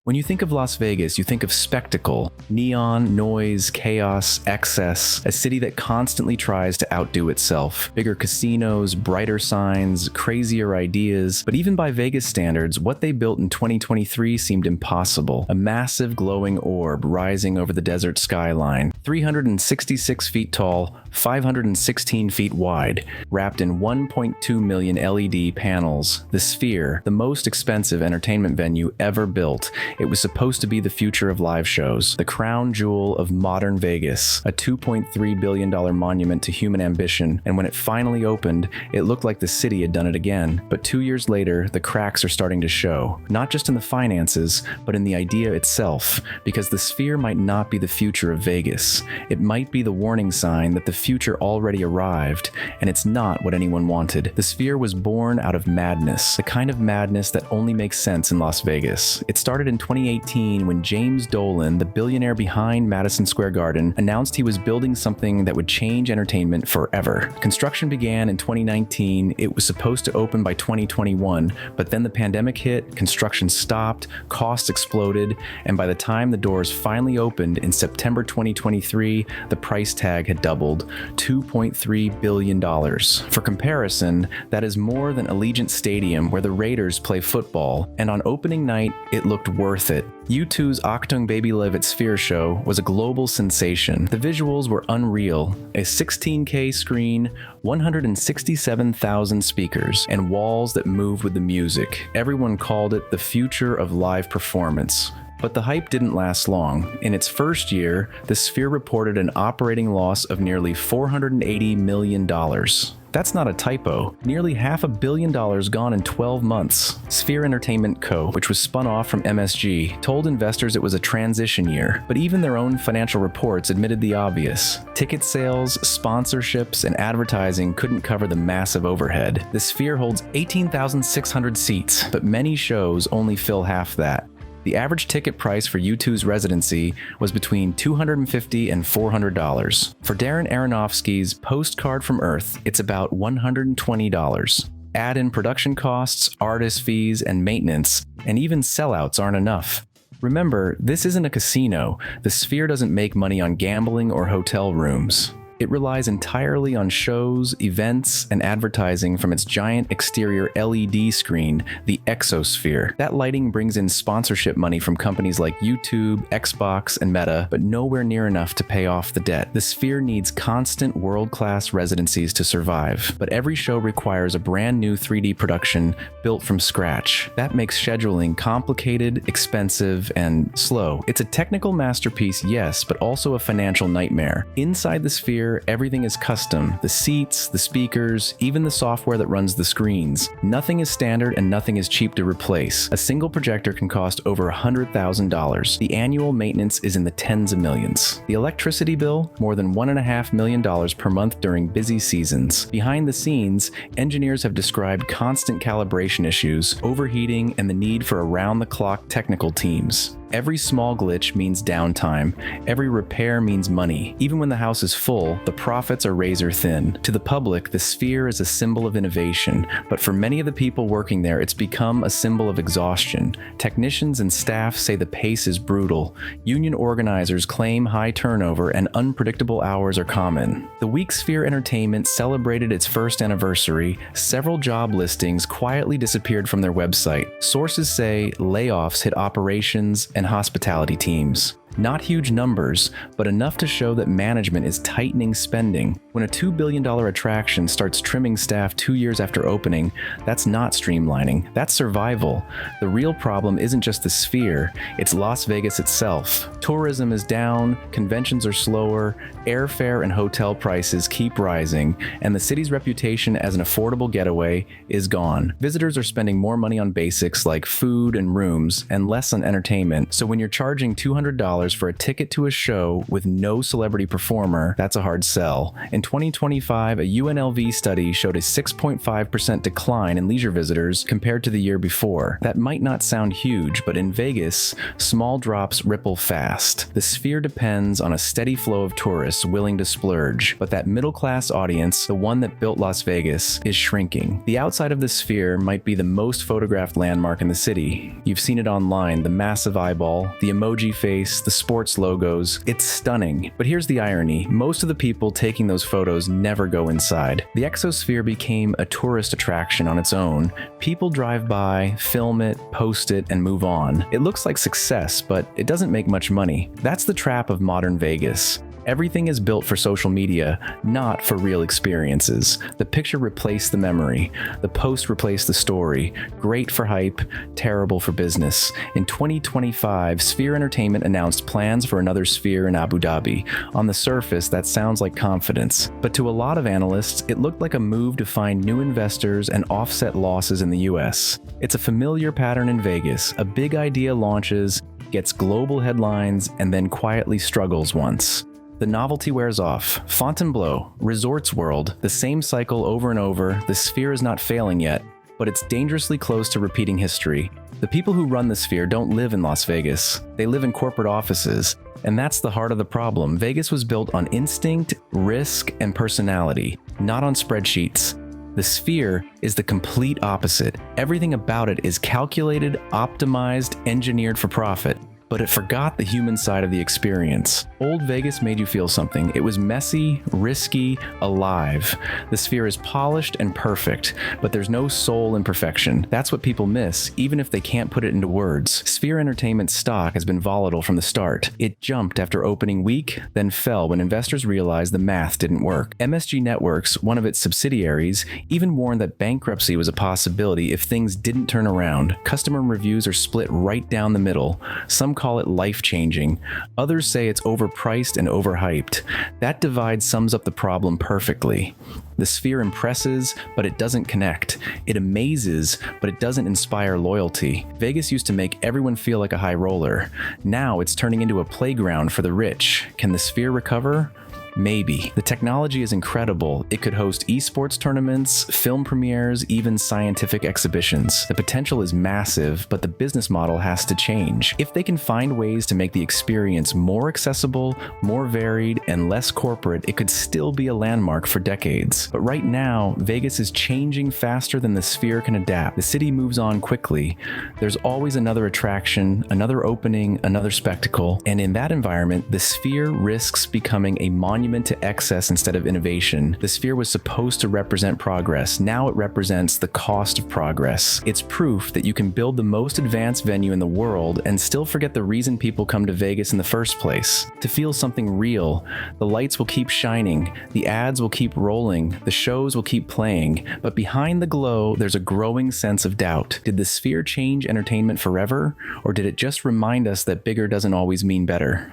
When you think of Las Vegas, you think of spectacle, neon, noise, chaos, excess, a city that constantly tries to outdo itself. Bigger casinos, brighter signs, crazier ideas. But even by Vegas standards, what they built in 2023 seemed impossible. A massive glowing orb rising over the desert skyline, 366 feet tall, 516 feet wide, wrapped in 1.2 million LED panels. The Sphere, the most expensive entertainment venue ever built. It was supposed to be the future of live shows, the crown jewel of modern Vegas, a $2.3 billion monument to human ambition, and when it finally opened, it looked like the city had done it again. But 2 years later, the cracks are starting to show, not just in the finances, but in the idea itself, because the Sphere might not be the future of Vegas. It might be the warning sign that the future already arrived, and it's not what anyone wanted. The Sphere was born out of madness, the kind of madness that only makes sense in Las Vegas. It started in 2018 when James Dolan, the billionaire behind Madison Square Garden, announced he was building something that would change entertainment forever. Construction began in 2019. It was supposed to open by 2021, but then the pandemic hit, construction stopped, costs exploded, and by the time the doors finally opened in September 2023, the price tag had doubled, $2.3 billion. For comparison, that is more than Allegiant Stadium where the Raiders play football, and on opening night, it looked worth it. U2's Achtung Baby Live at Sphere show was a global sensation. The visuals were unreal. A 16K screen, 167,000 speakers, and walls that moved with the music. Everyone called it the future of live performance. But the hype didn't last long. In its first year, the Sphere reported an operating loss of nearly $480 million. That's not a typo. Nearly $500 million gone in 12 months. Sphere Entertainment Co., which was spun off from MSG, told investors it was a transition year, but even their own financial reports admitted the obvious. Ticket sales, sponsorships, and advertising couldn't cover the massive overhead. The Sphere holds 18,600 seats, but many shows only fill half that. The average ticket price for U2's residency was between $250 and $400. For Darren Aronofsky's Postcard from Earth, it's about $120. Add in production costs, artist fees, and maintenance, and even sellouts aren't enough. Remember, this isn't a casino. The Sphere doesn't make money on gambling or hotel rooms. It relies entirely on shows, events, and advertising from its giant exterior LED screen, the Exosphere. That lighting brings in sponsorship money from companies like YouTube, Xbox, and Meta, but nowhere near enough to pay off the debt. The Sphere needs constant world-class residencies to survive, but every show requires a brand new 3D production built from scratch. That makes scheduling complicated, expensive, and slow. It's a technical masterpiece, yes, but also a financial nightmare. Inside the Sphere, everything is custom. The seats, the speakers, even the software that runs the screens. Nothing is standard and nothing is cheap to replace. A single projector can cost over $100,000. The annual maintenance is in the tens of millions. The electricity bill, more than $1.5 million per month during busy seasons. Behind the scenes, engineers have described constant calibration issues, overheating, and the need for around-the-clock technical teams. Every small glitch means downtime. Every repair means money. Even when the house is full, the profits are razor thin. To the public, the Sphere is a symbol of innovation, but for many of the people working there, it's become a symbol of exhaustion. Technicians and staff say the pace is brutal. Union organizers claim high turnover and unpredictable hours are common. The week Sphere Entertainment celebrated its first anniversary, several job listings quietly disappeared from their website. Sources say layoffs hit operations and hospitality teams. Not huge numbers, but enough to show that management is tightening spending. When a $2 billion attraction starts trimming staff 2 years after opening, that's not streamlining, that's survival. The real problem isn't just the Sphere, it's Las Vegas itself. Tourism is down, conventions are slower, airfare and hotel prices keep rising, and the city's reputation as an affordable getaway is gone. Visitors are spending more money on basics like food and rooms and less on entertainment, so when you're charging $200 for a ticket to a show with no celebrity performer, that's a hard sell. In 2025, a UNLV study showed a 6.5% decline in leisure visitors compared to the year before. That might not sound huge, but in Vegas, small drops ripple fast. The Sphere depends on a steady flow of tourists willing to splurge, but that middle-class audience, the one that built Las Vegas, is shrinking. The outside of the Sphere might be the most photographed landmark in the city. You've seen it online, the massive eyeball, the emoji face, the sports logos. It's stunning. But here's the irony. Most of the people taking those photos never go inside. The Exosphere became a tourist attraction on its own. People drive by, film it, post it, and move on. It looks like success, but it doesn't make much money. That's the trap of modern Vegas. Everything is built for social media, not for real experiences. The picture replaced the memory. The post replaced the story. Great for hype, terrible for business. In 2025, Sphere Entertainment announced plans for another Sphere in Abu Dhabi. On the surface, that sounds like confidence. But to a lot of analysts, it looked like a move to find new investors and offset losses in the US. It's a familiar pattern in Vegas. A big idea launches, gets global headlines, and then quietly struggles once. The novelty wears off. Fontainebleau, Resorts World, the same cycle over and over. The Sphere is not failing yet, but it's dangerously close to repeating history. The people who run the Sphere don't live in Las Vegas. They live in corporate offices, and that's the heart of the problem. Vegas was built on instinct, risk, and personality, not on spreadsheets. The Sphere is the complete opposite. Everything about it is calculated, optimized, engineered for profit. But it forgot the human side of the experience. Old Vegas made you feel something. It was messy, risky, alive. The Sphere is polished and perfect, but there's no soul in perfection. That's what people miss, even if they can't put it into words. Sphere Entertainment's stock has been volatile from the start. It jumped after opening week, then fell when investors realized the math didn't work. MSG Networks, one of its subsidiaries, even warned that bankruptcy was a possibility if things didn't turn around. Customer reviews are split right down the middle. Some call it life-changing. Others say it's overpriced and overhyped. That divide sums up the problem perfectly. The Sphere impresses, but it doesn't connect. It amazes, but it doesn't inspire loyalty. Vegas used to make everyone feel like a high roller. Now it's turning into a playground for the rich. Can the Sphere recover? Maybe. The technology is incredible. It could host esports tournaments, film premieres, even scientific exhibitions. The potential is massive, but the business model has to change. If they can find ways to make the experience more accessible, more varied, and less corporate, it could still be a landmark for decades. But right now, Vegas is changing faster than the Sphere can adapt. The city moves on quickly. There's always another attraction, another opening, another spectacle, and in that environment, the Sphere risks becoming a monument to excess instead of innovation. The Sphere was supposed to represent progress. Now it represents the cost of progress. It's proof that you can build the most advanced venue in the world and still forget the reason people come to Vegas in the first place. To feel something real. The lights will keep shining. The ads will keep rolling. The shows will keep playing. But behind the glow, there's a growing sense of doubt. Did the Sphere change entertainment forever? Or did it just remind us that bigger doesn't always mean better?